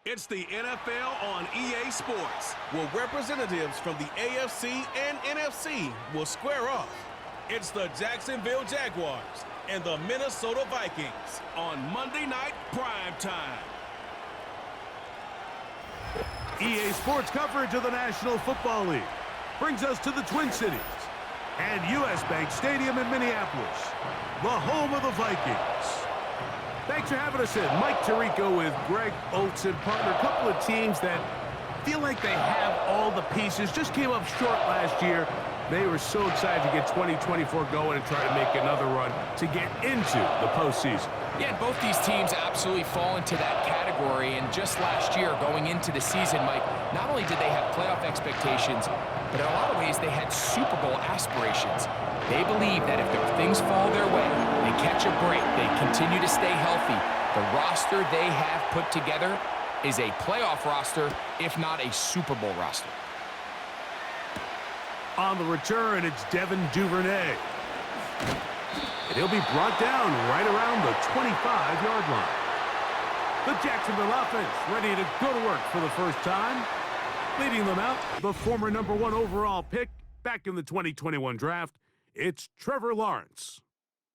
It's the NFL on EA Sports, where representatives from the AFC and NFC will square off. It's the Jacksonville Jaguars and the Minnesota Vikings on Monday Night Prime Time. EA Sports coverage of the National Football League brings us to the Twin Cities and US Bank Stadium in Minneapolis, the home of the Vikings. Thanks for having us in. Mike Tirico with Greg Oates and partner. A couple of teams that feel like they have all the pieces. Just came up short last year. They were so excited to get 2024 going and try to make another run to get into the postseason. Yeah, and both these teams absolutely fall into that category. And just last year, going into the season, Mike, not only did they have playoff expectations, but in a lot of ways, they had Super Bowl aspirations. They believe that if things fall their way, they catch a break, they continue to stay healthy, the roster they have put together is a playoff roster, if not a Super Bowl roster. On the return, it's Devin Duvernay. And he'll be brought down right around the 25-yard line. The Jacksonville offense ready to go to work for the first time. Leading them out, the former #1 overall pick back in the 2021 draft, it's Trevor Lawrence.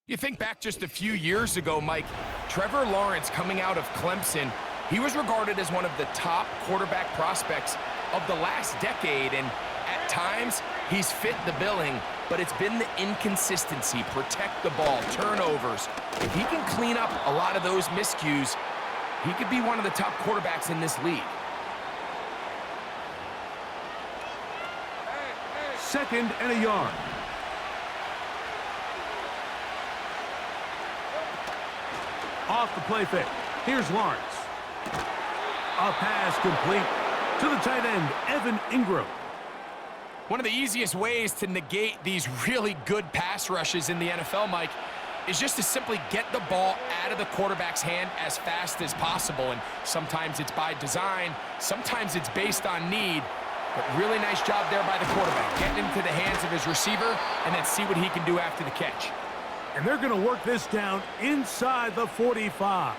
You think back just a few years ago, Mike, Trevor Lawrence coming out of Clemson, he was regarded as one of the top quarterback prospects of the last decade, and at times, he's fit the billing, but it's been the inconsistency, protect the ball, turnovers. If he can clean up a lot of those miscues, he could be one of the top quarterbacks in this league. Second and a yard. Off the play fake. Here's Lawrence. A pass complete to the tight end, Evan Ingram. One of the easiest ways to negate these really good pass rushes in the NFL, Mike, is just to simply get the ball out of the quarterback's hand as fast as possible. And sometimes it's by design, sometimes it's based on need. But really nice job there by the quarterback, getting into the hands of his receiver and then see what he can do after the catch. And they're going to work this down inside the 45.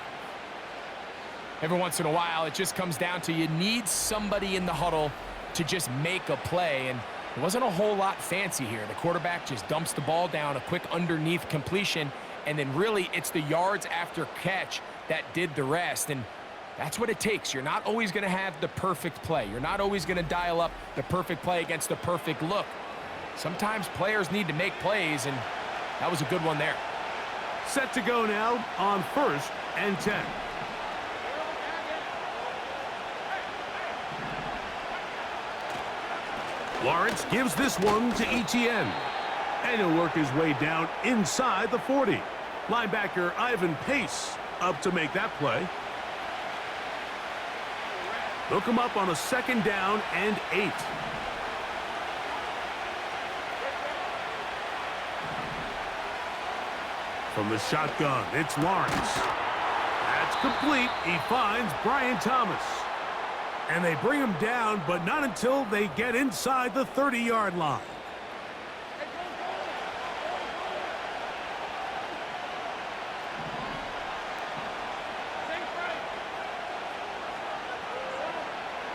Every once in a while, it just comes down to you need somebody in the huddle to just make a play. And it wasn't a whole lot fancy here. The quarterback just dumps the ball down, a quick underneath completion, and then really it's the yards after catch that did the rest. And that's what it takes. You're not always going to have the perfect play. You're not always going to dial up the perfect play against the perfect look. Sometimes players need to make plays, and that was a good one there. Set to go now on 1st and 10. Lawrence gives this one to Etienne. And he'll work his way down inside the 40. Linebacker Ivan Pace up to make that play. They'll come up on a 2nd down and 8. From the shotgun, it's Lawrence. That's complete. He finds Brian Thomas. And they bring him down, but not until they get inside the 30-yard line.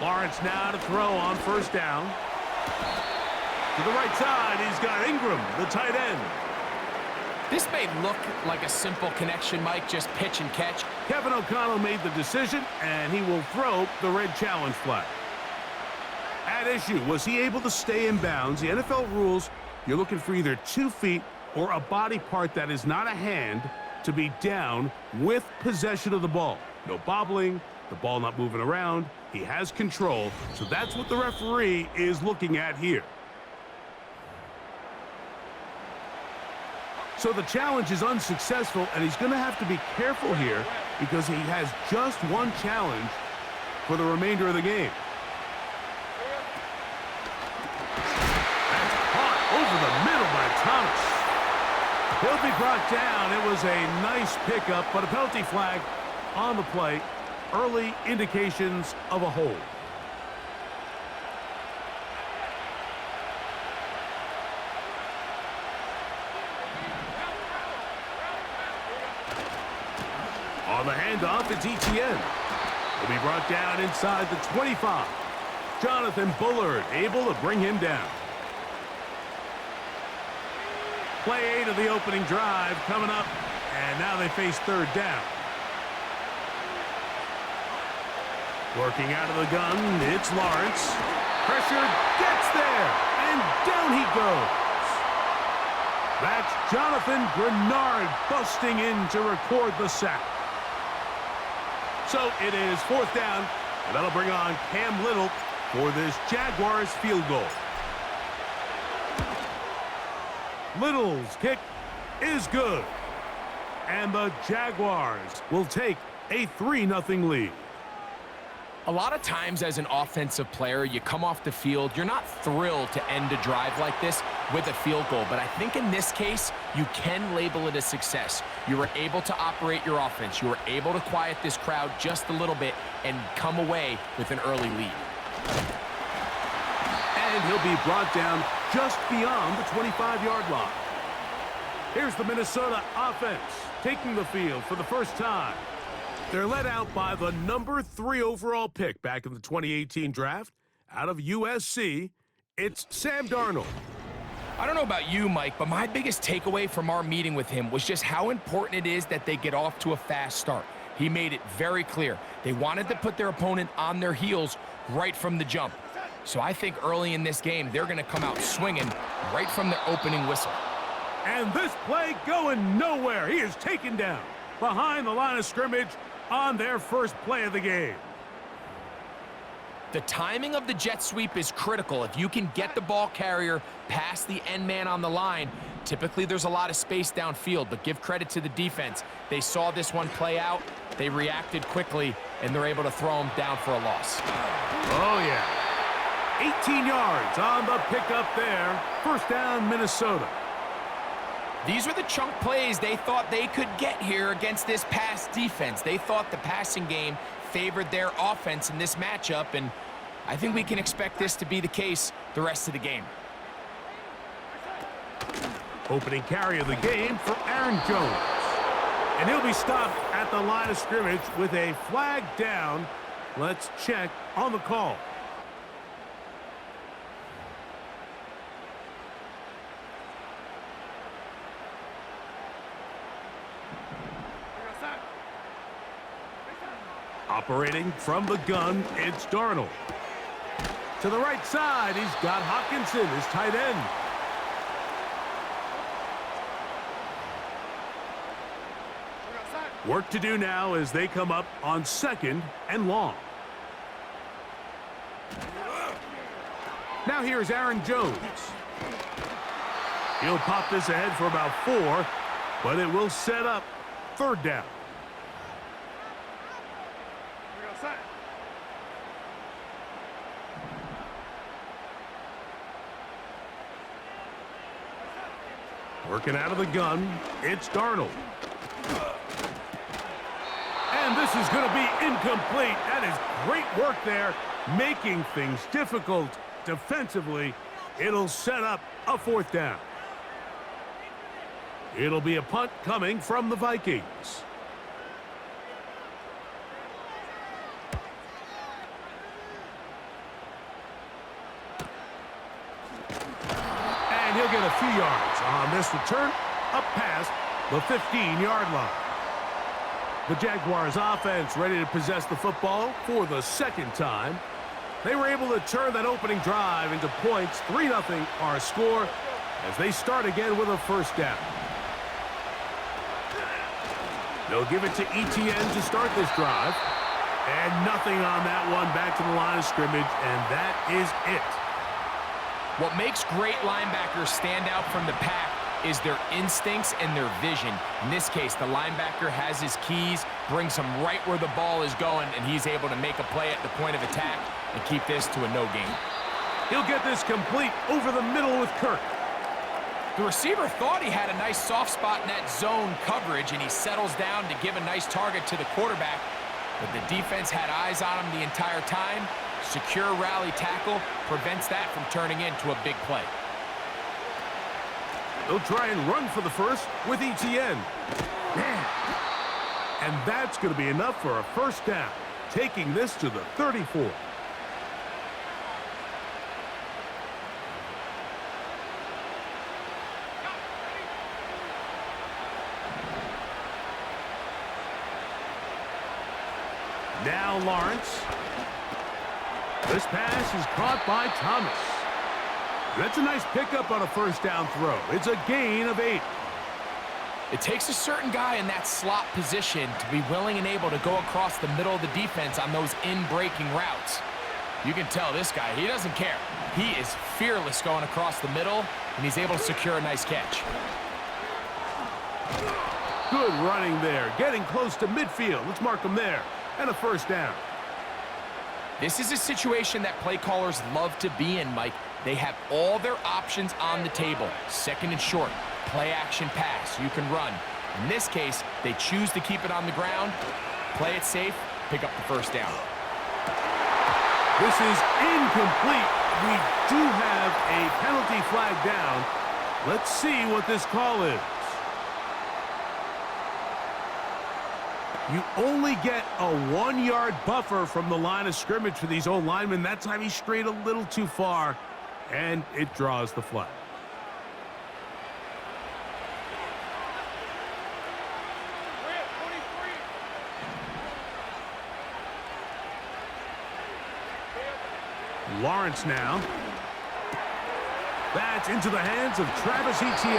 Lawrence now to throw on 1st down. To the right side, he's got Ingram, the tight end. This may look like a simple connection, Mike, just pitch and catch. Kevin O'Connell made the decision, and he will throw the red challenge flag. At issue, was he able to stay in bounds? The NFL rules, you're looking for either 2 feet or a body part that is not a hand to be down with possession of the ball. No bobbling, the ball not moving around. He has control, so that's what the referee is looking at here. So the challenge is unsuccessful, and he's going to have to be careful here because he has just one challenge for the remainder of the game. That's caught over the middle by Thomas. He'll be brought down. It was a nice pickup, but a penalty flag on the play. Early indications of a hold. On the handoff, it's Etienne. Will be brought down inside the 25. Jonathan Bullard able to bring him down. Play 8 of the opening drive coming up, and now they face third down. Working out of the gun, it's Lawrence. Pressure gets there, and down he goes. That's Jonathan Bernard busting in to record the sack. So it is fourth down, and that'll bring on Cam Little for this Jaguars field goal. Little's kick is good, and the Jaguars will take a 3-0 lead. A lot of times as an offensive player, you come off the field, you're not thrilled to end a drive like this with a field goal, but I think in this case, you can label it a success. You were able to operate your offense. You were able to quiet this crowd just a little bit and come away with an early lead. And he'll be brought down just beyond the 25-yard line. Here's the Minnesota offense taking the field for the first time. They're led out by the number 3 overall pick back in the 2018 draft out of USC. It's Sam Darnold. I don't know about you, Mike, but my biggest takeaway from our meeting with him was just how important it is that they get off to a fast start. He made it very clear. They wanted to put their opponent on their heels right from the jump. So I think early in this game, they're going to come out swinging right from their opening whistle. And this play going nowhere. He is taken down behind the line of scrimmage on their first play of the game. The timing of the jet sweep is critical. If you can get the ball carrier past the end man on the line, typically there's a lot of space downfield, but give credit to the defense. They saw this one play out, they reacted quickly, and they're able to throw him down for a loss. Oh, yeah. 18 yards on the pickup there. First down, Minnesota. These were the chunk plays they thought they could get here against this pass defense. They thought the passing game favored their offense in this matchup, and I think we can expect this to be the case the rest of the game. Opening carry of the game for Aaron Jones. And he'll be stopped at the line of scrimmage with a flag down. Let's check on the call. Operating from the gun, it's Darnold. To the right side, he's got Hockenson, his tight end. Work to do now as they come up on second and long. Now here's Aaron Jones. He'll pop this ahead for about 4, but it will set up third down. Working out of the gun, it's Darnold. And this is going to be incomplete. That is great work there, making things difficult defensively. It'll set up a fourth down. It'll be a punt coming from the Vikings. And he'll get a few yards on this return up past the 15-yard line. The Jaguars offense ready to possess the football for the second time. They were able to turn that opening drive into points. 3-0 our score as they start again with a first down. They'll give it to ETN to start this drive. And nothing on that one, back to the line of scrimmage, and that is it. What makes great linebackers stand out from the pack is their instincts and their vision. In this case, the linebacker has his keys, brings him right where the ball is going, and he's able to make a play at the point of attack and keep this to a no gain. He'll get this complete over the middle with Kirk. The receiver thought he had a nice soft spot in that zone coverage, and he settles down to give a nice target to the quarterback. But the defense had eyes on him the entire time. Secure rally tackle prevents that from turning into a big play. They'll try and run for the first with ETN. Man. And that's going to be enough for a first down. taking this to the 34. Now Lawrence. This pass is caught by Thomas. That's a nice pickup on a first down throw. It's a gain of 8. It takes a certain guy in that slot position to be willing and able to go across the middle of the defense on those in-breaking routes. You can tell this guy, he doesn't care. He is fearless going across the middle, and he's able to secure a nice catch. Good running there, getting close to midfield. Let's mark him there. And a first down. This is a situation that play callers love to be in, Mike. They have all their options on the table. Second and short, play action pass, you can run. In this case, they choose to keep it on the ground, play it safe, pick up the first down. This is incomplete. We do have a penalty flag down. Let's see what this call is. You only get a 1-yard buffer from the line of scrimmage for these old linemen. That time he strayed a little too far, and it draws the flag. Lawrence now. That's into the hands of Travis Etienne.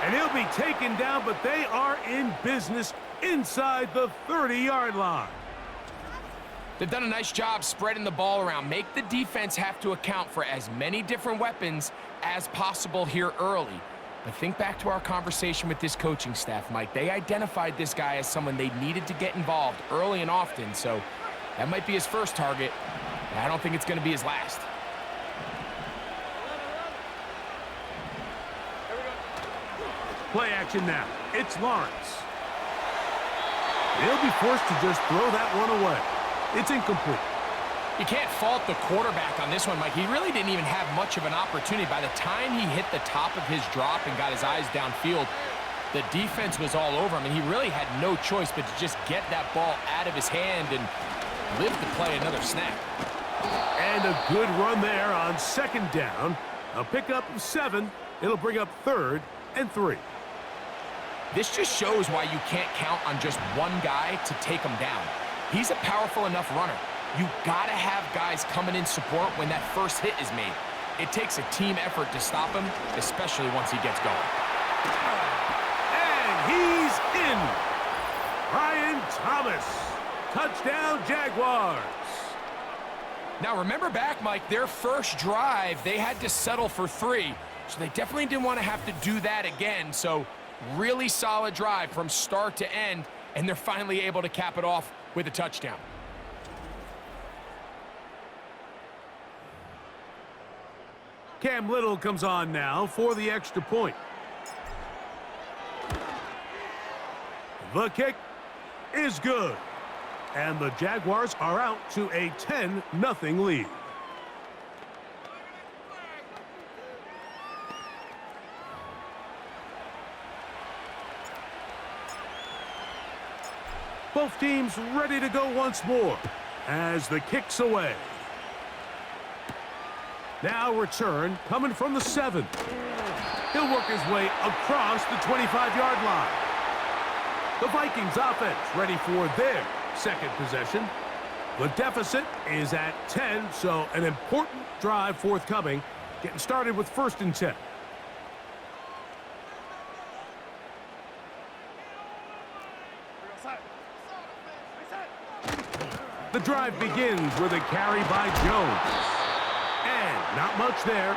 And he'll be taken down, but they are in business inside the 30-yard line. They've done a nice job spreading the ball around. Make the defense have to account for as many different weapons as possible here early. But think back to our conversation with this coaching staff, Mike. They identified this guy as someone they needed to get involved early and often, so that might be his first target. I don't think it's going to be his last. Play action now. It's Lawrence. They'll be forced to just throw that one away. It's incomplete. You can't fault the quarterback on this one, Mike. He really didn't even have much of an opportunity. By the time he hit the top of his drop and got his eyes downfield, the defense was all over him, and he really had no choice but to just get that ball out of his hand and live to play another snap. And a good run there on second down. A pickup of 7. It'll bring up 3rd and 3. This just shows why you can't count on just one guy to take him down. He's a powerful enough runner. You gotta have guys coming in support when that first hit is made. It takes a team effort to stop him, especially once he gets going. And he's in. Brian Thomas. Touchdown, Jaguars. Now remember back, Mike, their first drive, they had to settle for 3. So they definitely didn't want to have to do that again. So really solid drive from start to end, and they're finally able to cap it off with a touchdown. Cam Little comes on now for the extra point. The kick is good. And the Jaguars are out to a 10-0 lead. Both teams ready to go once more as the kick's away. Now return coming from the 7. He'll work his way across the 25-yard line. The Vikings offense ready for their second possession. The deficit is at 10, so an important drive forthcoming. Getting started with 1st and 10. The drive begins with a carry by Jones. And not much there.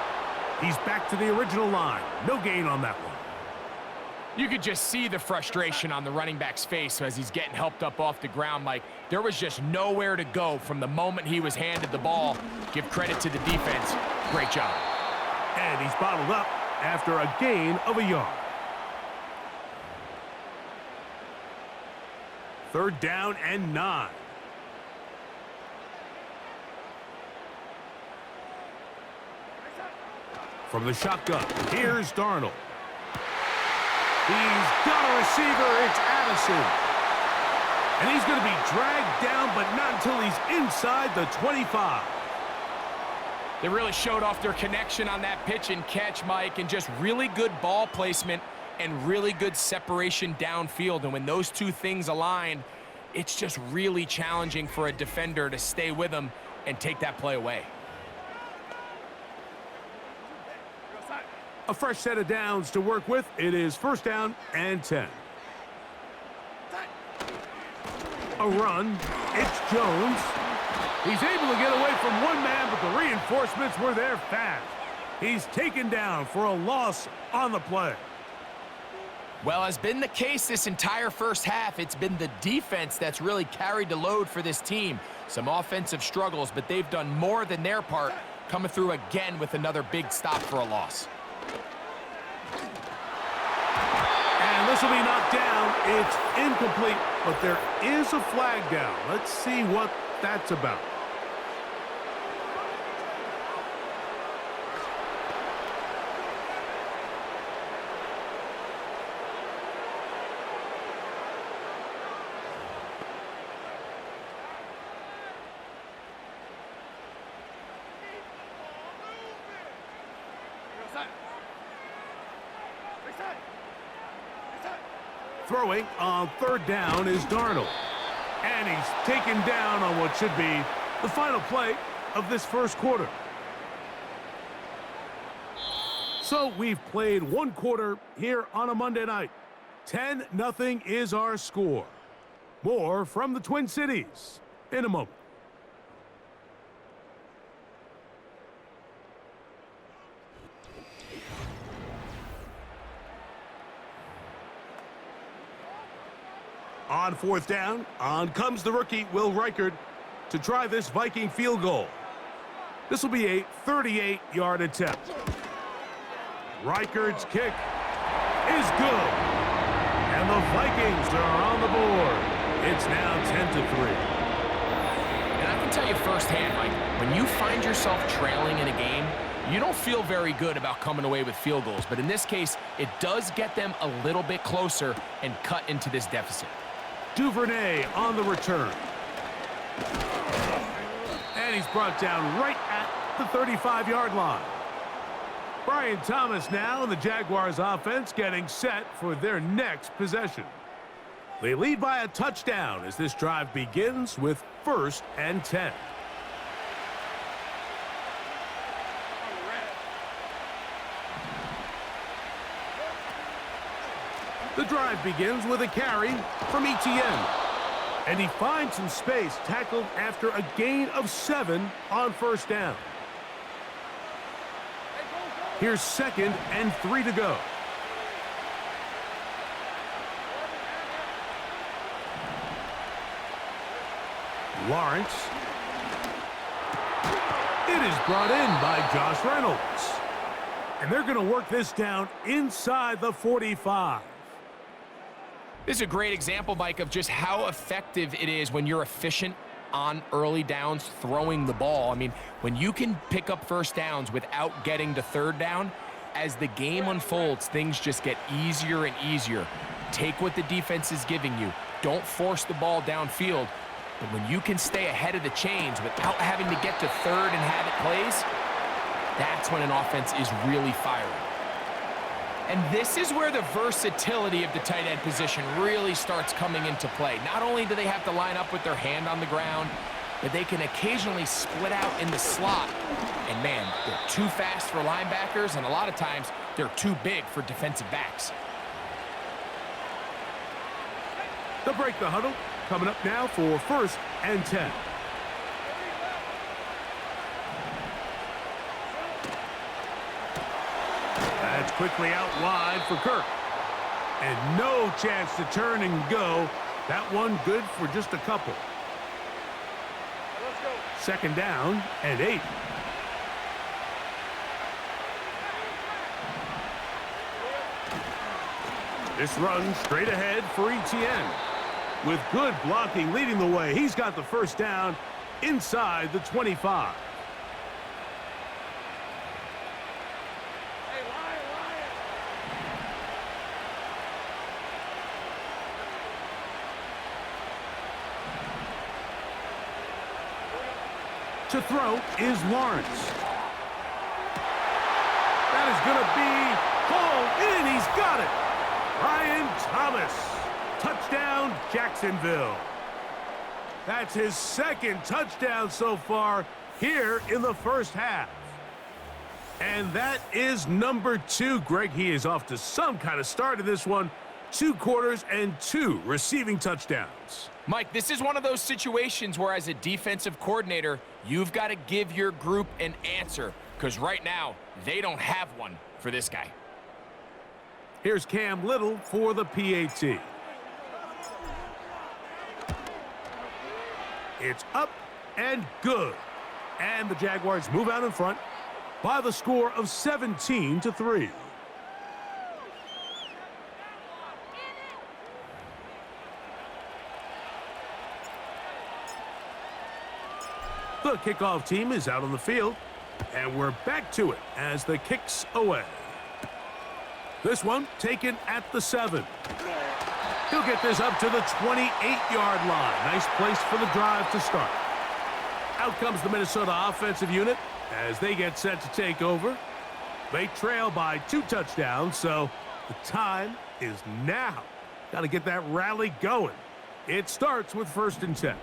He's back to the original line. No gain on that one. You could just see the frustration on the running back's face as he's getting helped up off the ground, Mike. There was just nowhere to go from the moment he was handed the ball. Give credit to the defense. Great job. And he's bottled up after a gain of a yard. 3rd down and 9. From the shotgun, here's Darnold. He's got a receiver. It's Addison. And he's going to be dragged down, but but not until he's inside the 25. They really showed off their connection on that pitch and catch, Mike, and just really good ball placement and really good separation downfield. And when those two things align, it's just really challenging for a defender to stay with them and take that play away. A fresh set of downs to work with. It is first down and 10. A run. It's Jones. He's able to get away from one man, but the reinforcements were there fast. He's taken down for a loss on the play. Well, as been the case this entire first half, it's been the defense that's really carried the load for this team. Some offensive struggles, but they've done more than their part, coming through again with another big stop for a loss. And this will be knocked down. It's incomplete, but there is a flag down. Let's see what that's about. Throwing on third down is Darnold. And he's taken down on what should be the final play of this first quarter. So we've played one quarter here on a Monday night. 10-0 is our score. More from the Twin Cities in a moment. On fourth down, on comes the rookie, Will Reichard, to try this Viking field goal. This will be a 38-yard attempt. Reichard's kick is good. And the Vikings are on the board. It's now 10-3. And I can tell you firsthand, Mike, when you find yourself trailing in a game, you don't feel very good about coming away with field goals. But in this case, it does get them a little bit closer and cut into this deficit. Duvernay on the return. And he's brought down right at the 35-yard line. Brian Thomas now in the Jaguars offense getting set for their next possession. They lead by a touchdown as this drive begins with first and 10. The drive begins with a carry from Etienne. And he finds some space, tackled after a gain of 7 on first down. Here's second and 3 to go. Lawrence. It is brought in by Josh Reynolds. And they're going to work this down inside the 45. This is a great example, Mike, of just how effective it is when you're efficient on early downs throwing the ball. I mean, when you can pick up first downs without getting to third down, as the game unfolds, things just get easier and easier. Take what the defense is giving you. Don't force the ball downfield. But when you can stay ahead of the chains without having to get to third and have it plays, that's when an offense is really firing. And this is where the versatility of the tight end position really starts coming into play. Not only do they have to line up with their hand on the ground, but they can occasionally split out in the slot. And man, they're too fast for linebackers, and a lot of times they're too big for defensive backs. They'll break the huddle. Coming up now for first and 10. That's quickly out wide for Kirk. And no chance to turn and go. That one good for just a couple. Second down and 8. This run straight ahead for Etienne. With good blocking leading the way, he's got the first down inside the 25. To throw is Lawrence. That is going to be hauled in. He's got it. Ryan Thomas. Touchdown, Jacksonville. That's his second touchdown so far here in the first half. And that is number 2. Greg, he is off to some kind of start in this one. 2 quarters and 2 receiving touchdowns. Mike, this is one of those situations where as a defensive coordinator, you've got to give your group an answer, because right now, they don't have one for this guy. Here's Cam Little for the PAT. It's up and good. And the Jaguars move out in front by the score of 17-3. The kickoff team is out on the field, and we're back to it as the kick's away. This one taken at the 7. He'll get this up to the 28-yard line. Nice place for the drive to start. Out comes the Minnesota offensive unit as they get set to take over. They trail by 2 touchdowns, so the time is now. Got to get that rally going. It starts with 1st and 10.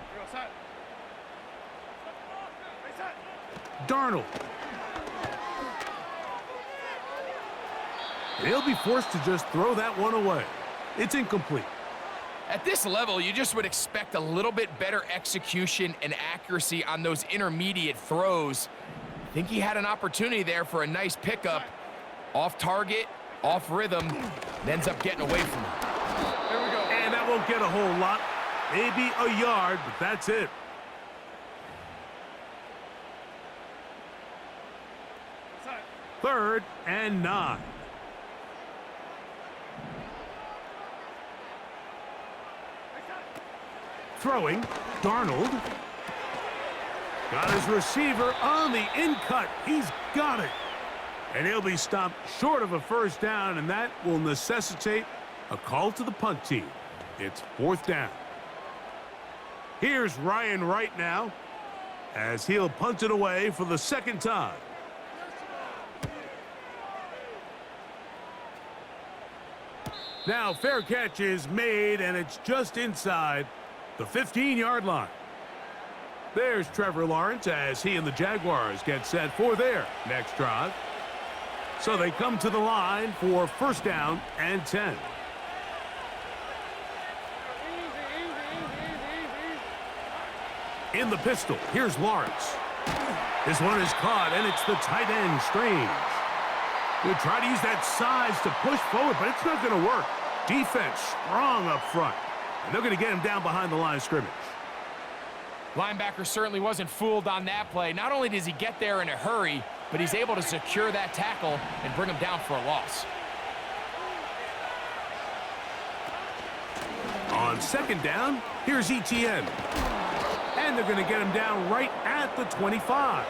Darnold. He'll be forced to just throw that one away. It's incomplete. At this level, you just would expect a little bit better execution and accuracy on those intermediate throws. I think he had an opportunity there for a nice pickup. Off target, off rhythm, and ends up getting away from him. There we go. And that won't get a whole lot. Maybe a yard, but that's it. Third and 9. Throwing, Darnold. Got his receiver on the in-cut. He's got it. And he'll be stopped short of a first down, and that will necessitate a call to the punt team. It's 4th down. Here's Ryan Wright now as he'll punt it away for the 2nd time. Now, fair catch is made, and it's just inside the 15-yard line. There's Trevor Lawrence as he and the Jaguars get set for their next drive. So they come to the line for 1st down and 10. In the pistol, here's Lawrence. This one is caught, and it's the tight end, Strange. We'll try to use that size to push forward, but it's not going to work. Defense strong up front, and they're going to get him down behind the line of scrimmage. Linebacker certainly wasn't fooled on that play. Not only does he get there in a hurry, but he's able to secure that tackle and bring him down for a loss. On 2nd down, here's Etienne. And they're going to get him down right at the 25.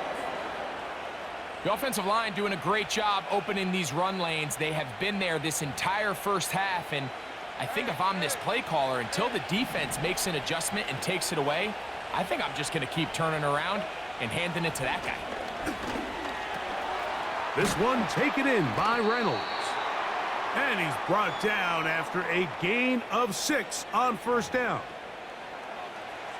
The offensive line doing a great job opening these run lanes. They have been there this entire first half, and I think if I'm this play caller, until the defense makes an adjustment and takes it away, I think I'm just going to keep turning around and handing it to that guy. This one taken in by Reynolds. And he's brought down after a gain of 6 on 1st down.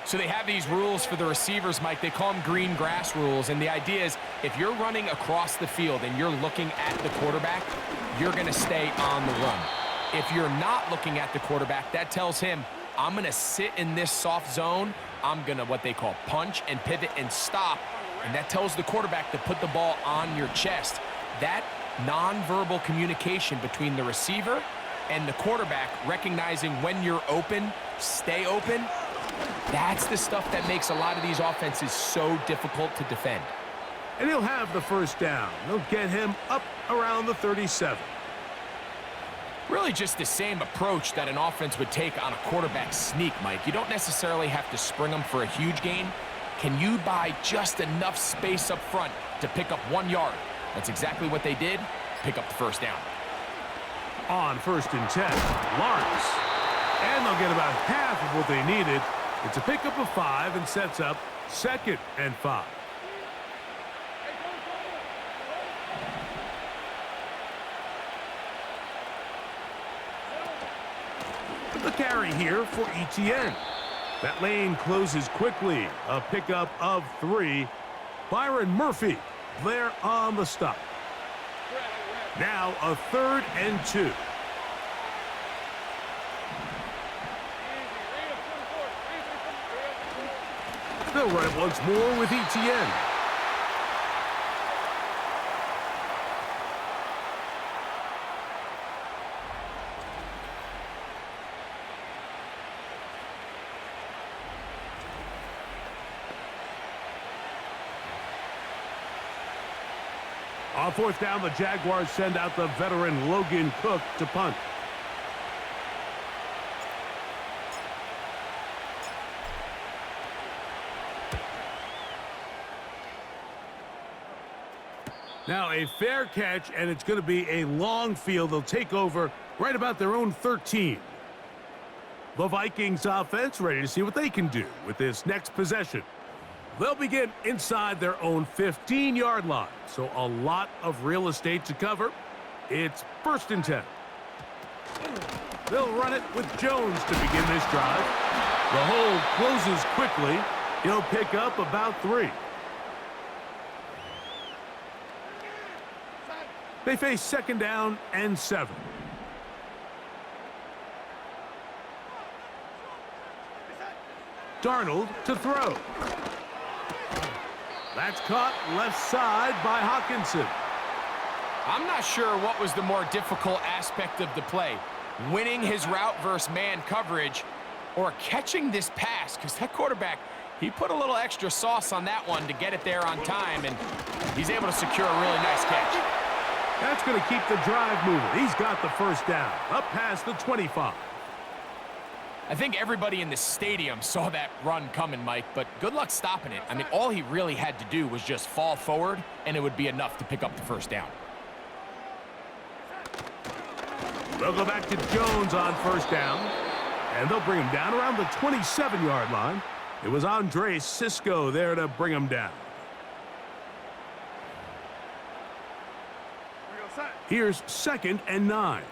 So they have these rules for the receivers, Mike. They call them green grass rules, and the idea is if you're running across the field and you're looking at the quarterback, you're going to stay on the run. If you're not looking at the quarterback, that tells him, I'm going to sit in this soft zone. I'm going to what they call punch and pivot and stop, and that tells the quarterback to put the ball on your chest. That nonverbal communication between the receiver and the quarterback, recognizing when you're open, stay open, that's the stuff that makes a lot of these offenses so difficult to defend. And he'll have the 1st down. They'll get him up around the 37. Really just the same approach that an offense would take on a quarterback sneak, Mike. You don't necessarily have to spring them for a huge gain. Can you buy just enough space up front to pick up 1 yard? That's exactly what they did. Pick up the 1st down. On 1st and 10, Lawrence. And they'll get about half of what they needed. It's a pickup of 5 and sets up 2nd and 5. The carry here for ETN. That lane closes quickly. A pickup of 3. Byron Murphy there on the stop. Now a 3rd and 2. They'll run it once more with ETN. On 4th down, the Jaguars send out the veteran Logan Cook to punt. Now a fair catch, and it's going to be a long field. They'll take over right about their own 13. The Vikings offense ready to see what they can do with this next possession. They'll begin inside their own 15-yard line, so a lot of real estate to cover. It's 1st and 10. They'll run it with Jones to begin this drive. The hold closes quickly. He'll pick up about 3. They face 2nd down and 7. Darnold to throw. That's caught left side by Hawkinson. I'm not sure what was the more difficult aspect of the play, winning his route versus man coverage or catching this pass, because that quarterback, he put a little extra sauce on that one to get it there on time, and he's able to secure a really nice catch. That's going to keep the drive moving. He's got the 1st down, up past the 25. I think everybody in the stadium saw that run coming, Mike, but good luck stopping it. I mean, all he really had to do was just fall forward, and it would be enough to pick up the 1st down. They'll go back to Jones on 1st down, and they'll bring him down around the 27-yard line. It was Andre Cisco there to bring him down. Here's 2nd and 9.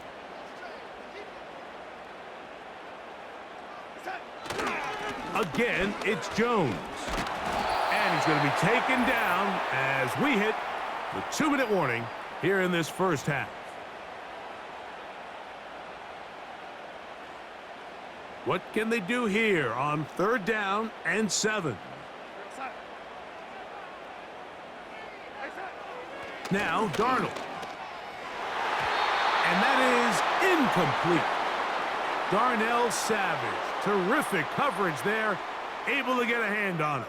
Again, it's Jones. And he's going to be taken down as we hit the 2-minute warning here in this 1st half. What can they do here on 3rd down and 7? Now Darnold. And that is incomplete. Darnell Savage. Terrific coverage there. Able to get a hand on it.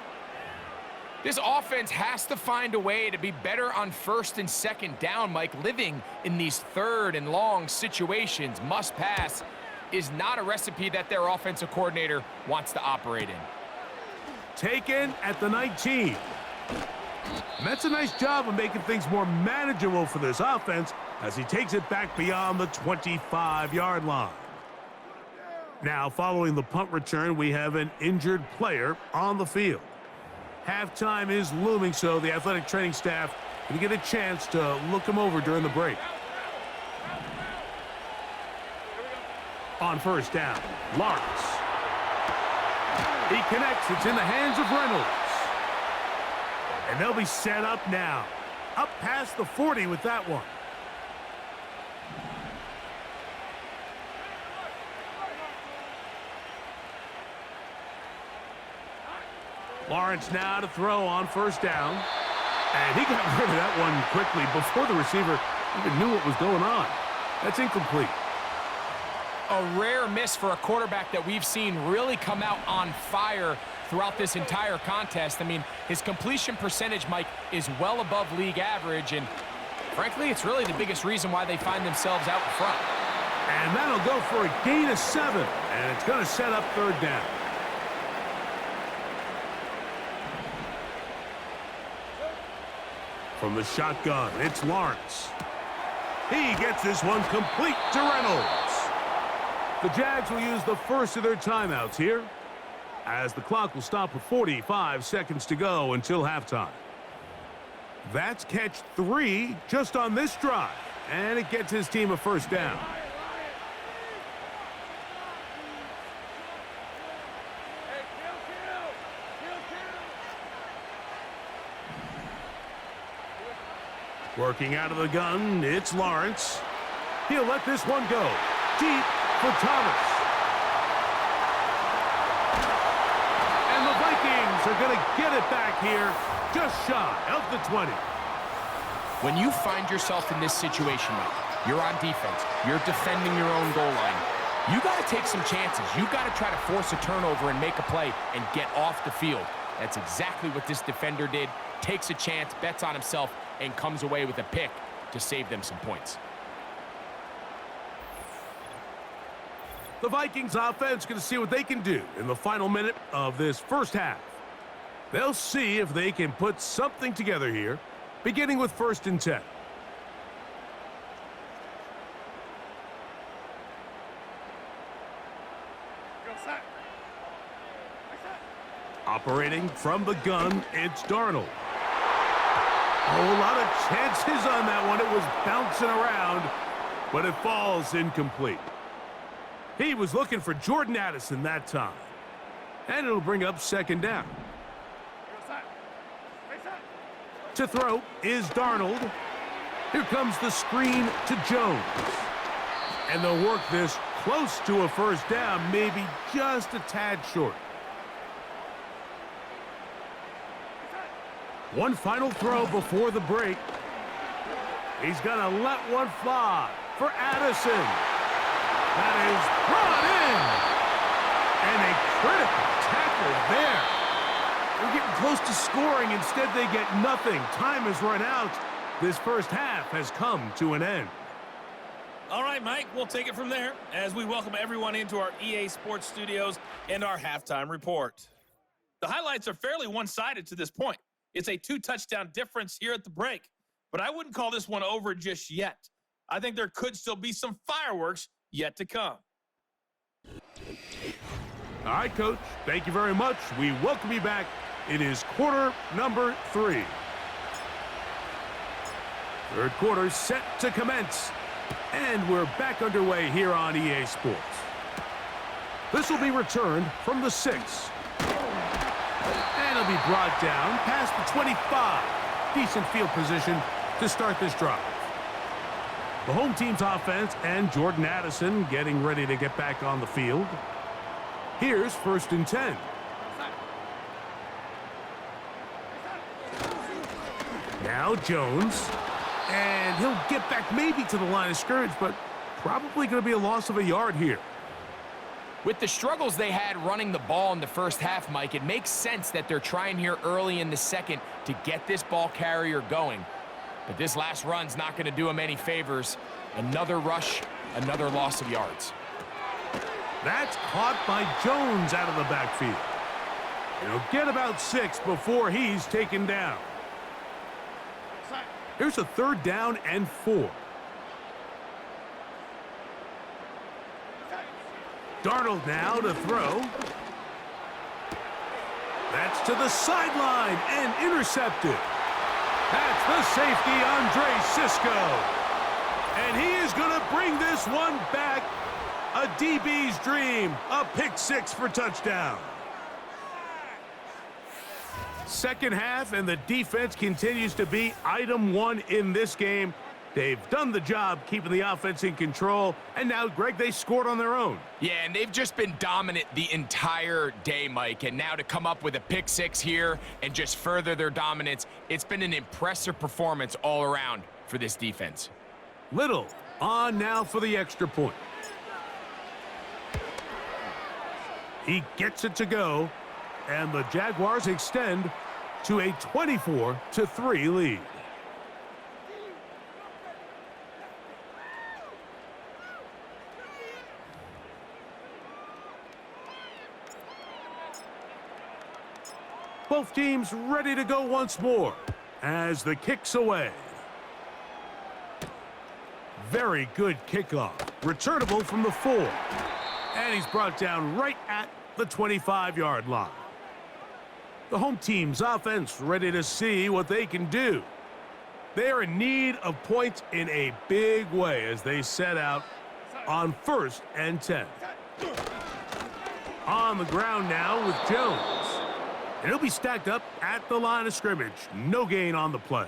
This offense has to find a way to be better on 1st and 2nd down, Mike. Living in these 3rd and long situations, must pass, is not a recipe that their offensive coordinator wants to operate in. Taken at the 19. And that's a nice job of making things more manageable for this offense as he takes it back beyond the 25-yard line. Now, following the punt return, we have an injured player on the field. Halftime is looming, so the athletic training staff can get a chance to look him over during the break. On 1st down, Lawrence. He connects. It's in the hands of Reynolds. And they'll be set up now. Up past the 40 with that one. Lawrence now to throw on 1st down. And he got rid of that one quickly before the receiver even knew what was going on. That's incomplete. A rare miss for a quarterback that we've seen really come out on fire throughout this entire contest. I mean, his completion percentage, Mike, is well above league average, and frankly, it's really the biggest reason why they find themselves out in front. And that'll go for a gain of 7, and it's going to set up 3rd down. From the shotgun, it's Lawrence. He gets this one complete to Reynolds. The Jags will use the first of their timeouts here, as the clock will stop with 45 seconds to go until halftime. That's catch 3 just on this drive, and it gets his team a 1st down. Working out of the gun, it's Lawrence. He'll let this one go. Deep for Thomas. And the Vikings are going to get it back here just shy of the 20. When you find yourself in this situation, Mike, you're on defense, you're defending your own goal line, you got to take some chances. You got to try to force a turnover and make a play and get off the field. That's exactly what this defender did. Takes a chance, bets on himself, and comes away with a pick to save them some points. The Vikings offense going to see what they can do in the final minute of this first half. They'll see if they can put something together here, beginning with 1st and 10. Operating from the gun, it's Darnold. A whole lot of chances on that one. It was bouncing around, but it falls incomplete. He was looking for Jordan Addison that time. And it'll bring up 2nd down. To throw is Darnold. Here comes the screen to Jones. And they'll work this close to a 1st down, maybe just a tad short. One final throw before the break. He's going to let one fly for Addison. That is brought in. And a critical tackle there. They're getting close to scoring. Instead, they get nothing. Time has run out. This first half has come to an end. All right, Mike, we'll take it from there as we welcome everyone into our EA Sports Studios and our halftime report. The highlights are fairly one-sided to this point. It's a 2-touchdown difference here at the break, but I wouldn't call this one over just yet. I think there could still be some fireworks yet to come. All right, Coach, thank you very much. We welcome you back. It is quarter number 3. Third quarter set to commence, and we're back underway here on EA Sports. This will be returned from the 6. And it'll be brought down past the 25. Decent field position to start this drive. The home team's offense and Jordan Addison getting ready to get back on the field. Here's 1st and 10. Now Jones. And he'll get back maybe to the line of scrimmage, but probably going to be a loss of a yard here. With the struggles they had running the ball in the first half, Mike, it makes sense that they're trying here early in the second to get this ball carrier going. But this last run's not going to do him any favors. Another rush, another loss of yards. That's caught by Jones out of the backfield. He'll get about 6 before he's taken down. Here's a 3rd down and 4. Darnold now to throw. That's to the sideline and intercepted. That's the safety, Andre Cisco. And he is going to bring this one back. A DB's dream. A pick 6 for touchdown. Second half, and the defense continues to be item 1 in this game. They've done the job keeping the offense in control, and now, Greg, they scored on their own. Yeah, and they've just been dominant the entire day, Mike, and now to come up with a pick 6 here and just further their dominance, it's been an impressive performance all around for this defense. Little on now for the extra point. He gets it to go, and the Jaguars extend to a 24-3 lead. Both teams ready to go once more as the kick's away. Very good kickoff. Returnable from the 4. And he's brought down right at the 25-yard line. The home team's offense ready to see what they can do. They're in need of points in a big way as they set out on 1st and 10. On the ground now with Jones. And he'll be stacked up at the line of scrimmage. No gain on the play.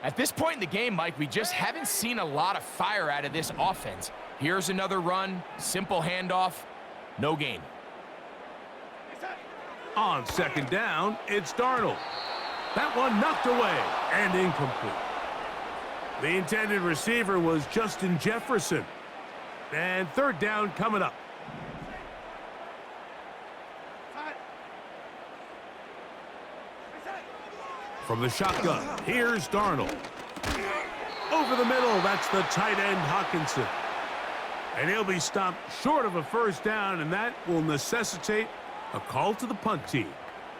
At this point in the game, Mike, we just haven't seen a lot of fire out of this offense. Here's another run, simple handoff, no gain. On second down, it's Darnold. That one knocked away and incomplete. The intended receiver was Justin Jefferson. And third down coming up. From the shotgun, here's Darnold. Over the middle, that's the tight end Hawkinson. And he'll be stopped short of a first down, and that will necessitate a call to the punt team.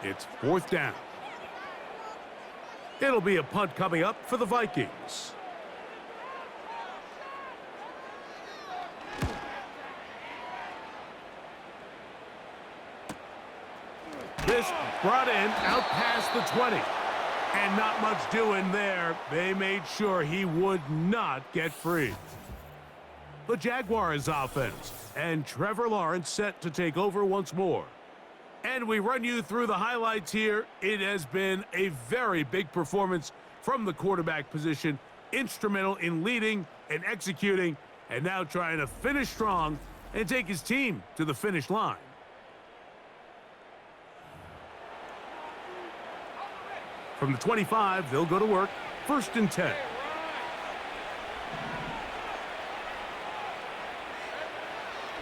It's fourth down. It'll be a punt coming up for the Vikings. This brought in out past the 20. And not much doing there. They made sure he would not get free. The Jaguars offense, and Trevor Lawrence set to take over once more. And we run you through the highlights here. It has been a very big performance from the quarterback position, instrumental in leading and executing, and now trying to finish strong and take his team to the finish line. From the 25, they'll go to work. First and 10.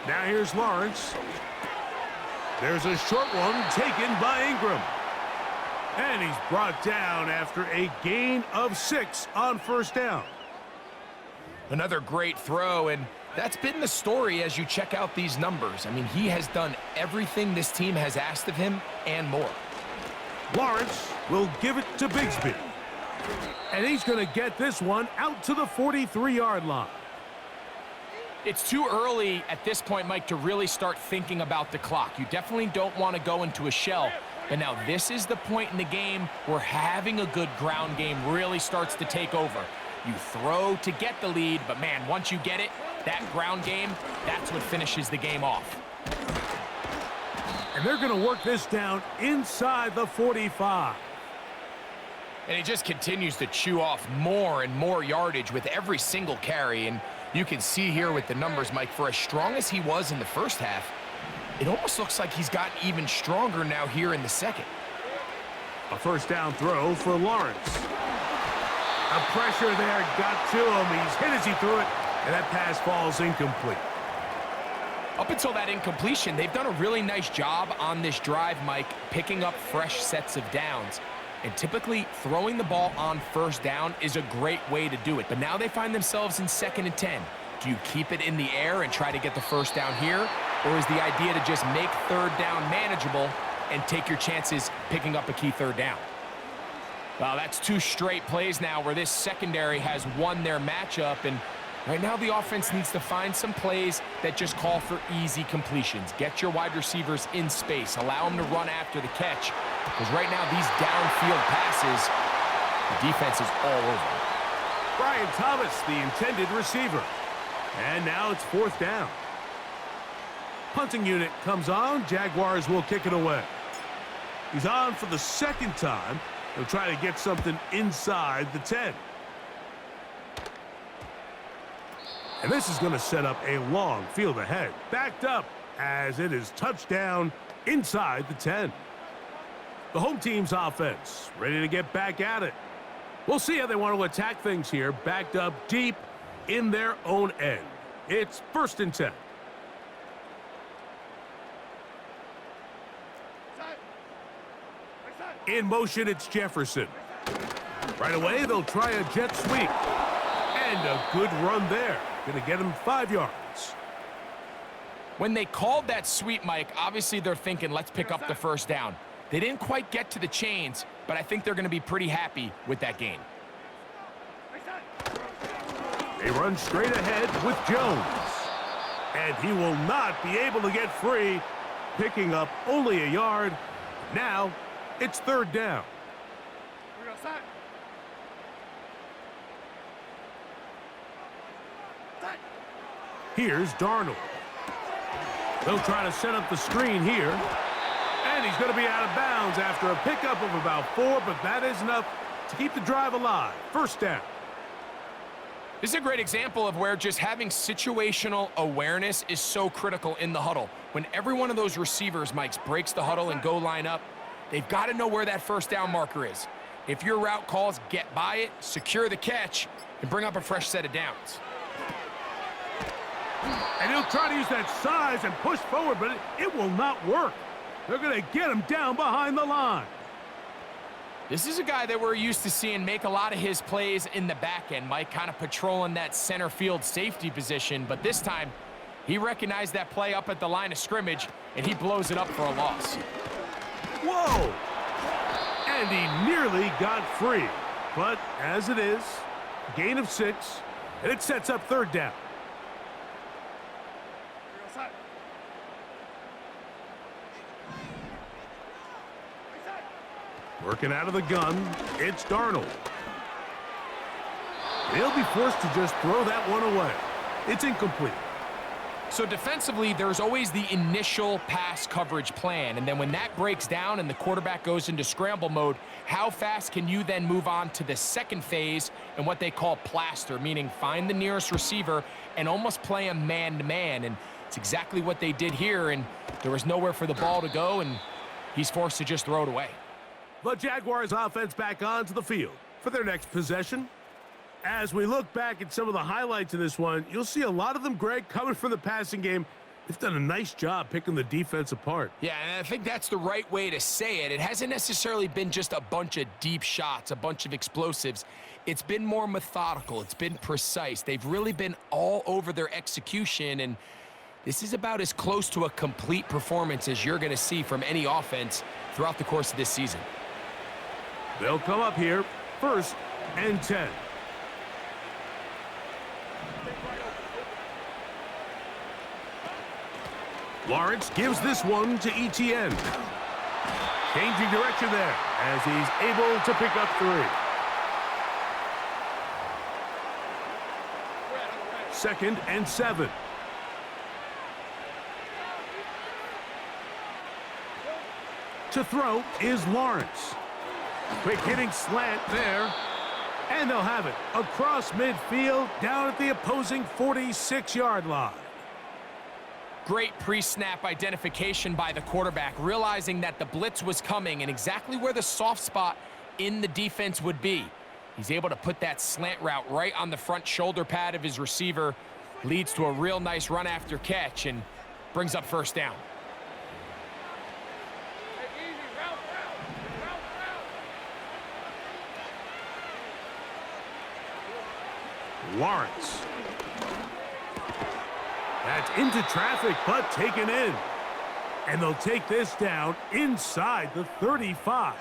Now here's Lawrence. There's a short one taken by Ingram. And he's brought down after a gain of 6 on first down. Another great throw, and that's been the story as you check out these numbers. I mean, he has done everything this team has asked of him and more. Lawrence will give it to Bigsby. And he's going to get this one out to the 43-yard line. It's too early at this point, Mike, to really start thinking about the clock. You definitely don't want to go into a shell. But now this is the point in the game where having a good ground game really starts to take over. You throw to get the lead, but man, once you get it, that ground game, that's what finishes the game off. And they're going to work this down inside the 45. And he just continues to chew off more and more yardage with every single carry. And you can see here with the numbers, Mike, for as strong as he was in the first half, it almost looks like he's gotten even stronger now here in the second. A first down throw for Lawrence. A pressure there got to him. He's hit as he threw it, and that pass falls incomplete. Up until that incompletion, they've done a really nice job on this drive, Mike, picking up fresh sets of downs. And typically, throwing the ball on first down is a great way to do it. But now they find themselves in 2nd and 10. Do you keep it in the air and try to get the first down here? Or is the idea to just make third down manageable and take your chances picking up a key third down? Well, that's 2 straight plays now where this secondary has won their matchup. And right now, the offense needs to find some plays that just call for easy completions. Get your wide receivers in space. Allow them to run after the catch. Because right now, these downfield passes, the defense is all over. Brian Thomas, the intended receiver. And now it's 4th down. Punting unit comes on. Jaguars will kick it away. He's on for the 2nd time. He'll try to get something inside the 10. And this is going to set up a long field ahead. Backed up as it is touchdown inside the 10. The home team's offense ready to get back at it. We'll see how they want to attack things here. Backed up deep in their own end. It's 1st and 10. In motion, it's Jefferson. Right away, they'll try a jet sweep. And a good run there. Going to get him 5 yards. When they called that sweep, Mike, obviously they're thinking, let's pick up the first down. They didn't quite get to the chains, but I think they're going to be pretty happy with that gain. They run straight ahead with Jones. And he will not be able to get free, picking up only a yard. Now, it's 3rd down. Here's Darnold. They'll try to set up the screen here. And he's going to be out of bounds after a pickup of about 4, but that is enough to keep the drive alive. First down. This is a great example of where just having situational awareness is so critical in the huddle. When every one of those receivers, Mike, breaks the huddle and go line up, they've got to know where that first down marker is. If your route calls, get by it, secure the catch, and bring up a fresh set of downs. And he'll try to use that size and push forward, but it will not work. They're going to get him down behind the line. This is a guy that we're used to seeing make a lot of his plays in the back end, Mike, kind of patrolling that center field safety position. But this time, he recognized that play up at the line of scrimmage, and he blows it up for a loss. Whoa! And he nearly got free. But as it is, gain of 6, and it sets up third down. Working out of the gun, it's Darnold. He'll be forced to just throw that one away. It's incomplete. So defensively, there's always the initial pass coverage plan, and then when that breaks down and the quarterback goes into scramble mode, how fast can you then move on to the second phase and what they call plaster, meaning find the nearest receiver and almost play him man-to-man, and it's exactly what they did here, and there was nowhere for the ball to go, and he's forced to just throw it away. The Jaguars offense back onto the field for their next possession. As we look back at some of the highlights of this one, you'll see a lot of them, Greg, coming from the passing game. They've done a nice job picking the defense apart. Yeah, and I think that's the right way to say it. It hasn't necessarily been just a bunch of deep shots, a bunch of explosives. It's been more methodical. It's been precise. They've really been all over their execution, and this is about as close to a complete performance as you're going to see from any offense throughout the course of this season. They'll come up here, 1st and 10. Lawrence gives this one to ETN. Changing direction there as he's able to pick up 3. 2nd and 7. To throw is Lawrence. Quick hitting slant there. And they'll have it across midfield down at the opposing 46-yard line. Great pre-snap identification by the quarterback, realizing that the blitz was coming and exactly where the soft spot in the defense would be. He's able to put that slant route right on the front shoulder pad of his receiver, leads to a real nice run after catch, and brings up first down. Lawrence. That's into traffic, but taken in. And they'll take this down inside the 35.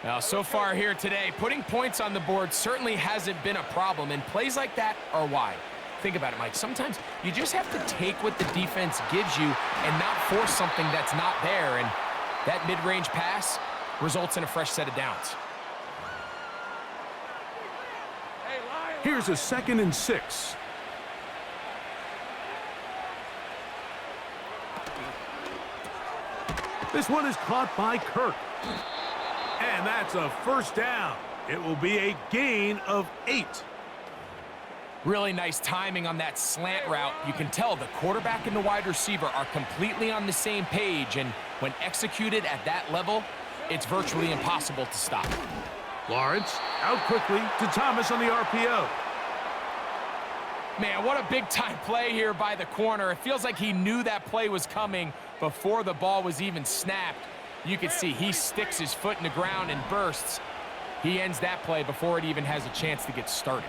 Now, so far here today, putting points on the board certainly hasn't been a problem, and plays like that are why. Think about it, Mike. Sometimes you just have to take what the defense gives you and not force something that's not there, and that mid-range pass results in a fresh set of downs. Here's a 2nd and 6. This one is caught by Kirk. And that's a first down. It will be a gain of 8. Really nice timing on that slant route. You can tell the quarterback and the wide receiver are completely on the same page, and when executed at that level, it's virtually impossible to stop. Lawrence out quickly to Thomas on the RPO. Man, what a big-time play here by the corner. It feels like he knew that play was coming before the ball was even snapped. You can see he sticks his foot in the ground and bursts. He ends that play before it even has a chance to get started.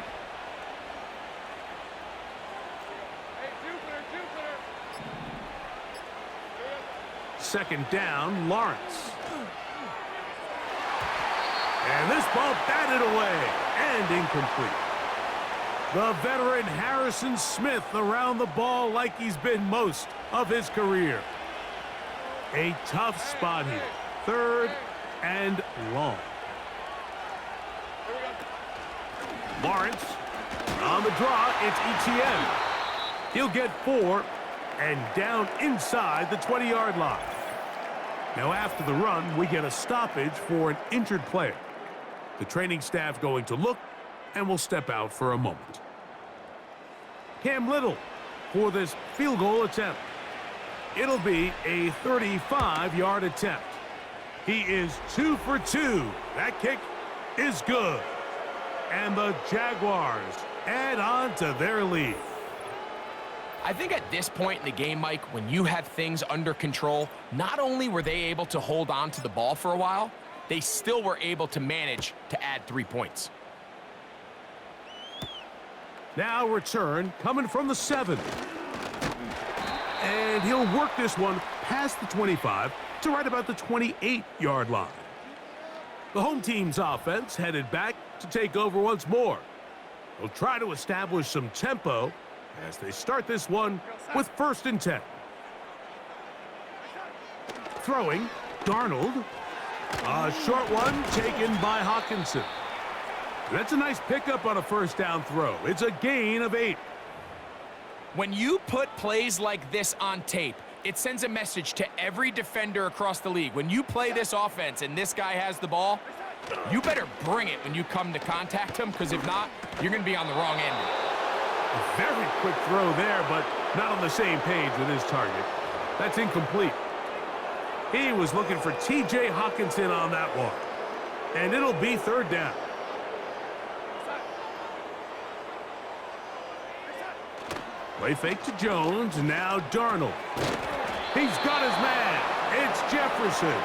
Second down, Lawrence. And this ball batted away and incomplete. The veteran Harrison Smith around the ball like he's been most of his career. A tough spot here. 3rd and long. Lawrence on the draw. It's ETN. He'll get 4 and down inside the 20-yard line. Now after the run, we get a stoppage for an injured player. The training staff going to look and will step out for a moment. Cam Little for this field goal attempt. It'll be a 35-yard attempt. He is 2 for 2. That kick is good. And the Jaguars add on to their lead. I think at this point in the game, Mike, when you have things under control, not only were they able to hold on to the ball for a while, they still were able to manage to add 3 points. Now return coming from the 7. And he'll work this one past the 25 to right about the 28-yard line. The home team's offense headed back to take over once more. They'll try to establish some tempo as they start this one with 1st and 10. Throwing, Darnold. A short one taken by Hawkinson. That's a nice pickup on a 1st down throw. It's a gain of 8. When you put plays like this on tape, it sends a message to every defender across the league. When you play this offense and this guy has the ball, you better bring it when you come to contact him, because if not, you're going to be on the wrong end. A very quick throw there, but not on the same page with his target. That's incomplete. He was looking for T.J. Hawkinson on that one. And it'll be 3rd down. Play fake to Jones, and now Darnold. He's got his man. It's Jefferson.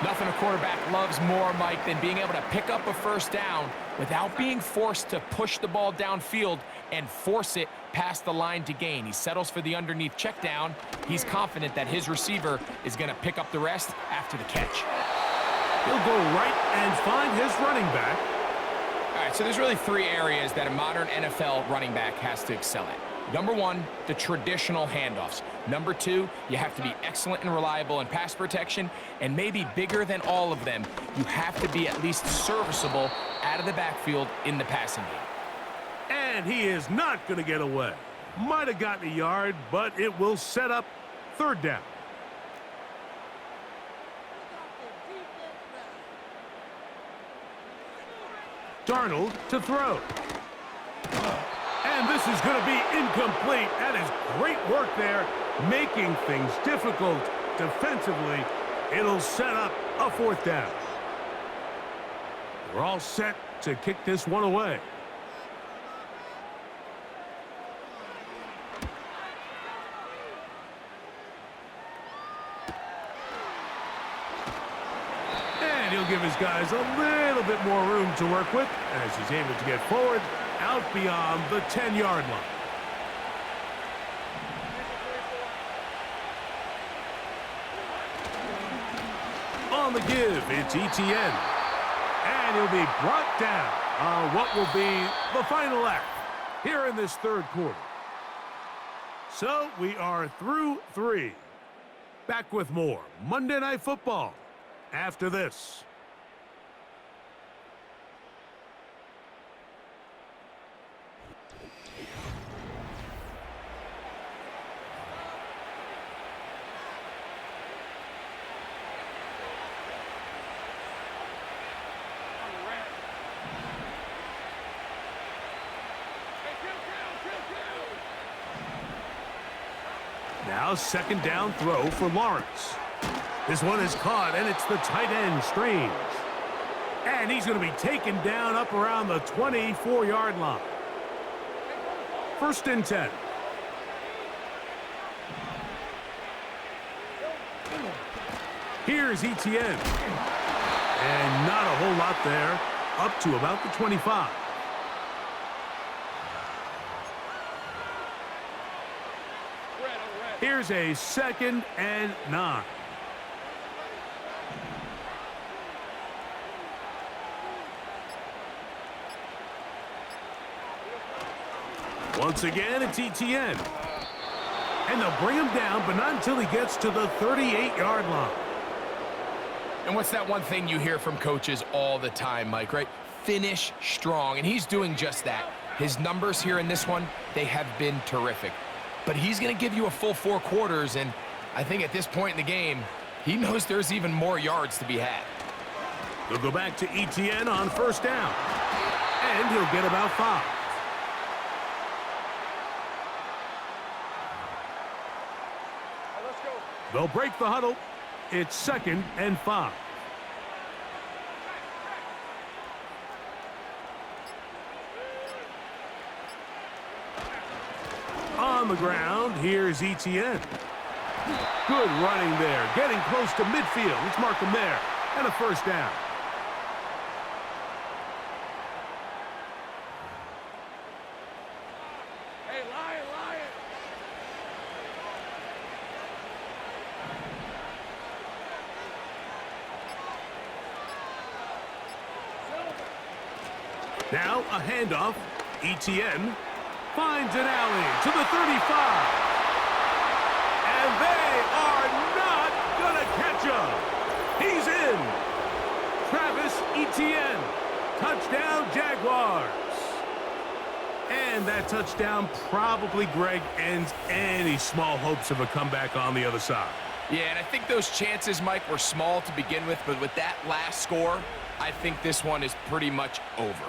Nothing a quarterback loves more, Mike, than being able to pick up a 1st down without being forced to push the ball downfield and force it past the line to gain. He settles for the underneath check down. He's confident that his receiver is going to pick up the rest after the catch. He'll go right and find his running back. All right, so there's really 3 areas that a modern NFL running back has to excel at. Number 1, the traditional handoffs. Number 2, you have to be excellent and reliable in pass protection. And maybe bigger than all of them, you have to be at least serviceable out of the backfield in the passing game. And he is not going to get away. Might have gotten a yard, but it will set up 3rd down. Darnold to throw. And this is going to be incomplete. That is great work there, making things difficult defensively. It'll set up a 4th down. We're all set to kick this one away. And he'll give his guys a little bit more room to work with as he's able to get forward out beyond the 10-yard line. On the give, it's Etienne. And he'll be brought down on what will be the final act here in this 3rd quarter. So we are through 3. Back with more Monday Night Football after this. Now 2nd down throw for Lawrence. This one is caught, and it's the tight end, Strange. And he's going to be taken down up around the 24-yard line. 1st and 10. Here's Etienne. And not a whole lot there, up to about the 25. Here's a 2nd and 9. Once again, it's Etienne. And they'll bring him down, but not until he gets to the 38-yard line. And what's that one thing you hear from coaches all the time, Mike, right? Finish strong, and he's doing just that. His numbers here in this one, they have been terrific. But he's going to give you a full 4 quarters, and I think at this point in the game, he knows there's even more yards to be had. They'll go back to ETN on first down. And he'll get about 5. They'll break the huddle. It's 2nd and 5. On the ground, here's ETN. Good running there, getting close to midfield. Let's mark him there. And a first down. Hey, Lion, Lion. Now a handoff. ETN finds an alley to the 35. And they are not going to catch him. He's in. Travis Etienne. Touchdown, Jaguars. And that touchdown probably, Greg, ends any small hopes of a comeback on the other side. Yeah, and I think those chances, Mike, were small to begin with, but with that last score, I think this one is pretty much over.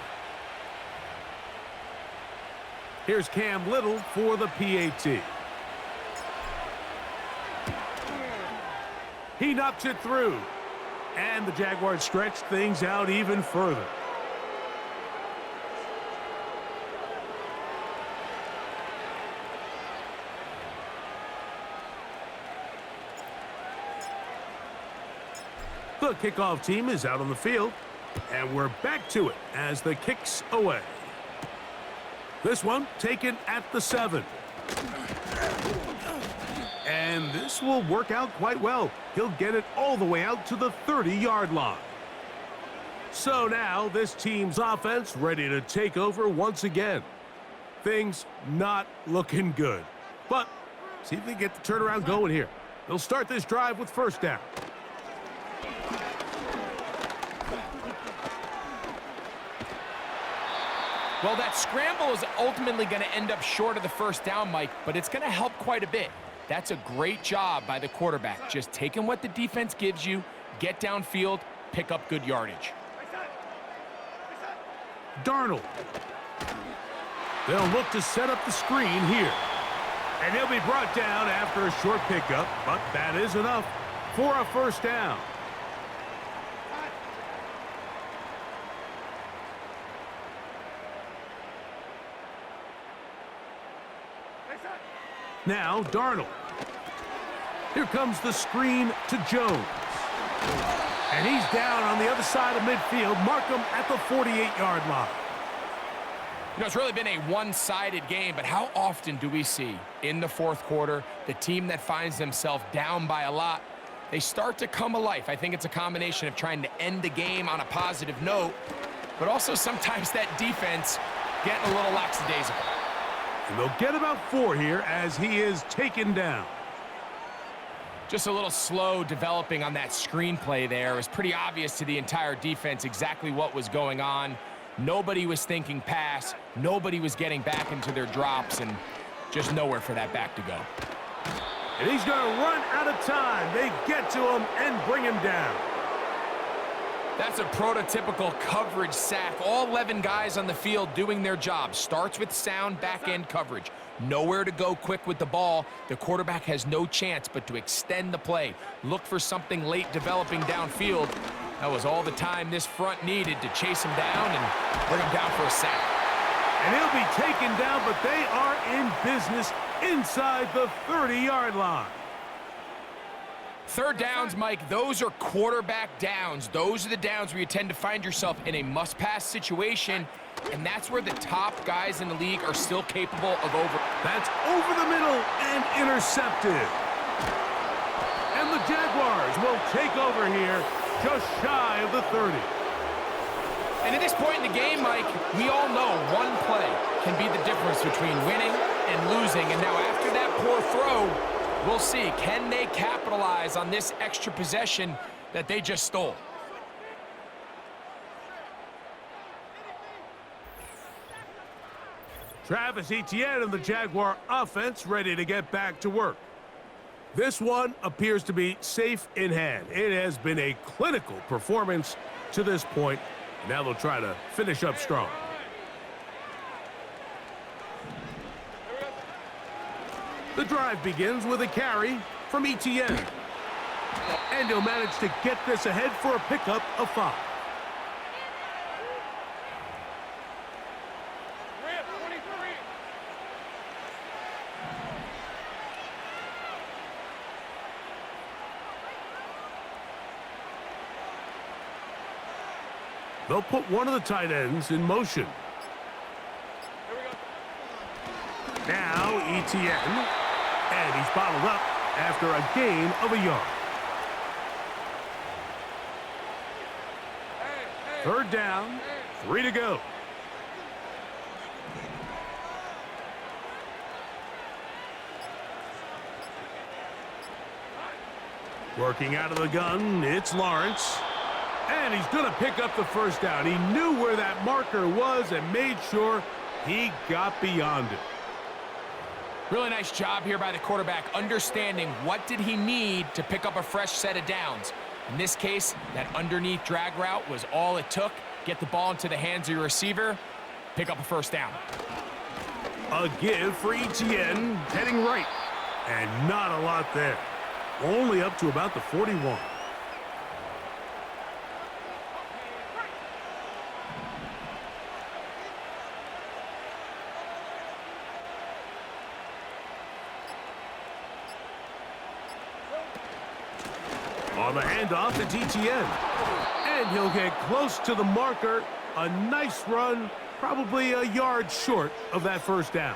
Here's Cam Little for the PAT. He knocks it through. And the Jaguars stretch things out even further. The kickoff team is out on the field. And we're back to it as the kick's away. This one taken at the 7. And this will work out quite well. He'll get it all the way out to the 30-yard line. So now this team's offense ready to take over once again. Things not looking good. But see if they get the turnaround going here. They'll start this drive with first down. Well, that scramble is ultimately going to end up short of the first down, Mike, but it's going to help quite a bit. That's a great job by the quarterback. Just taking what the defense gives you, get downfield, pick up good yardage. Darnold. They'll look to set up the screen here. And he'll be brought down after a short pickup, but that is enough for a first down. Now, Darnold. Here comes the screen to Jones. And he's down on the other side of midfield. Mark him at the 48-yard line. You know, it's really been a one-sided game, but how often do we see in the fourth quarter the team that finds themselves down by a lot, they start to come alive? I think it's a combination of trying to end the game on a positive note, but also sometimes that defense getting a little lackadaisical. And they'll get about 4 here as he is taken down. Just a little slow developing on that screenplay there. It was pretty obvious to the entire defense exactly what was going on. Nobody was thinking pass. Nobody was getting back into their drops, and just nowhere for that back to go. And he's going to run out of time. They get to him and bring him down. That's a prototypical coverage sack. All 11 guys on the field doing their job. Starts with sound back-end coverage. Nowhere to go quick with the ball. The quarterback has no chance but to extend the play. Look for something late developing downfield. That was all the time this front needed to chase him down and bring him down for a sack. And he'll be taken down, but they are in business inside the 30-yard line. Third downs, Mike, those are quarterback downs. Those are the downs where you tend to find yourself in a must-pass situation, and that's where the top guys in the league are still capable of over. That's over the middle and intercepted. And the Jaguars will take over here just shy of the 30. And at this point in the game, Mike, we all know one play can be the difference between winning and losing. And now after that poor throw, we'll see, can they capitalize on this extra possession that they just stole? Travis Etienne and the Jaguar offense ready to get back to work. This one appears to be safe in hand. It has been a clinical performance to this point. Now they'll try to finish up strong. The drive begins with a carry from ETN. And he'll manage to get this ahead for a pickup of 5. They'll put one of the tight ends in motion. Now ETN. And he's bottled up after a gain of a yard. Third down, 3 to go. Working out of the gun, it's Lawrence. And he's going to pick up the first down. He knew where that marker was and made sure he got beyond it. Really nice job here by the quarterback, understanding what did he need to pick up a fresh set of downs. In this case, that underneath drag route was all it took. Get the ball into the hands of your receiver, pick up a first down. A give for ETN, heading right. And not a lot there. Only up to about the 41. On the handoff, it's ETN. And he'll get close to the marker. A nice run, probably a yard short of that first down.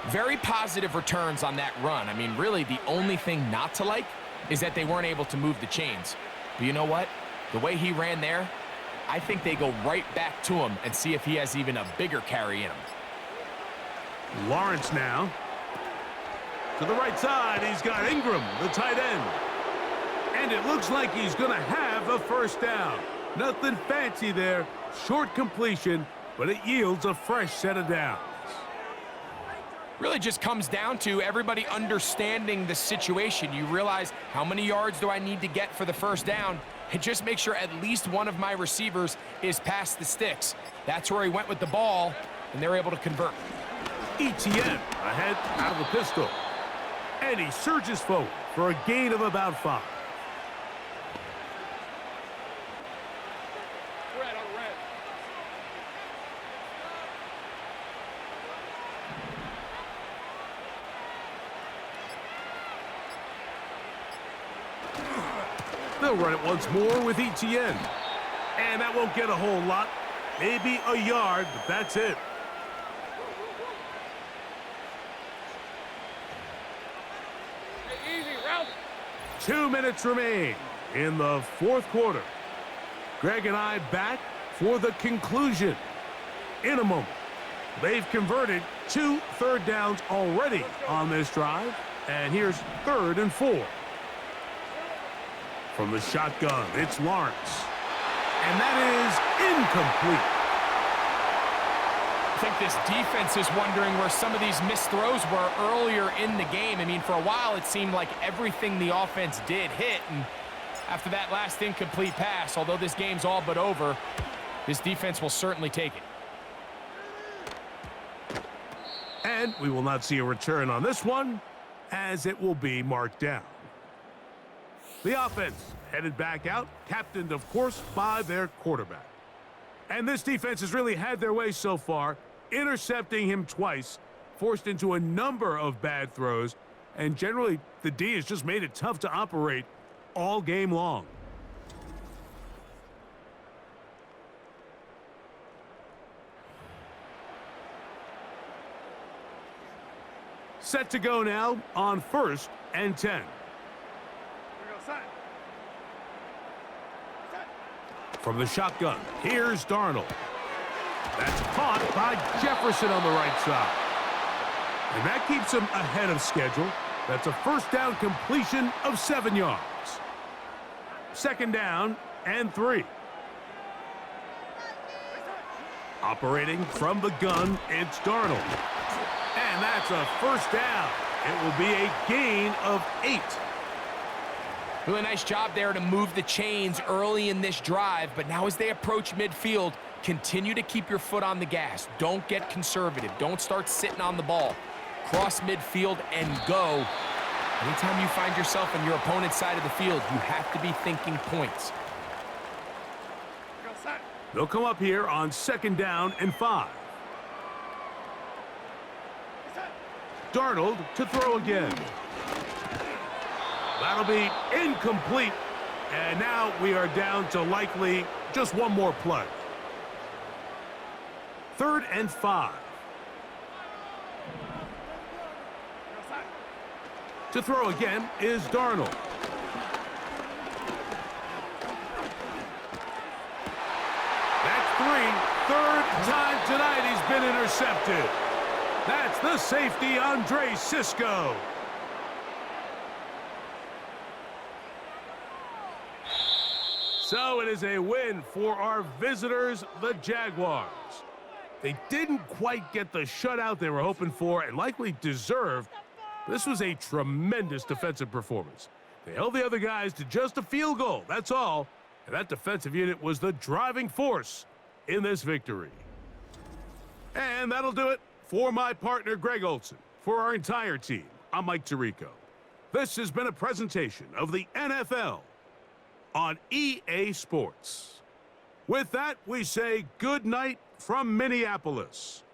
Very positive returns on that run. I mean, really, the only thing not to like is that they weren't able to move the chains. But you know what? The way he ran there, I think they go right back to him and see if he has even a bigger carry in him. Lawrence now. To the right side, he's got Ingram, the tight end. And it looks like he's going to have a first down. Nothing fancy there. Short completion, but it yields a fresh set of downs. Really just comes down to everybody understanding the situation. You realize how many yards do I need to get for the first down, and just make sure at least one of my receivers is past the sticks. That's where he went with the ball, and they're able to convert. ETN ahead out of the pistol. And he surges forward for a gain of about 5. They'll run it once more with ETN. And that won't get a whole lot. Maybe a yard, but that's it. Hey, easy, Ralph. 2 minutes remain in the fourth quarter. Greg and I back for the conclusion in a moment. They've converted 2 third downs already on this drive. And here's 3rd and 4. From the shotgun, it's Lawrence. And that is incomplete. I think this defense is wondering where some of these missed throws were earlier in the game. I mean, for a while, it seemed like everything the offense did hit. And after that last incomplete pass, although this game's all but over, this defense will certainly take it. And we will not see a return on this one, as it will be marked down. The offense headed back out, captained, of course, by their quarterback. And this defense has really had their way so far, intercepting him twice, forced into a number of bad throws, and generally the D has just made it tough to operate all game long. Set to go now on 1st and 10. From the shotgun, here's Darnold. That's caught by Jefferson on the right side. And that keeps him ahead of schedule. That's a first down completion of 7 yards. 2nd down and 3. Operating from the gun, it's Darnold. And that's a first down. It will be a gain of 8. Really nice job there to move the chains early in this drive, but now as they approach midfield, continue to keep your foot on the gas. Don't get conservative. Don't start sitting on the ball. Cross midfield and go. Anytime you find yourself on your opponent's side of the field, you have to be thinking points. They'll come up here on 2nd down and 5. Darnold to throw again. That'll be incomplete. And now we are down to likely just one more play. 3rd and 5. To throw again is Darnold. That's 3. 3rd time tonight he's been intercepted. That's the safety, Andre Sisco. So it is a win for our visitors, the Jaguars. They didn't quite get the shutout they were hoping for and likely deserved. This was a tremendous defensive performance. They held the other guys to just a field goal, that's all. And that defensive unit was the driving force in this victory. And that'll do it for my partner, Greg Olson. For our entire team, I'm Mike Tirico. This has been a presentation of the NFL on EA Sports. With that, we say good night from Minneapolis.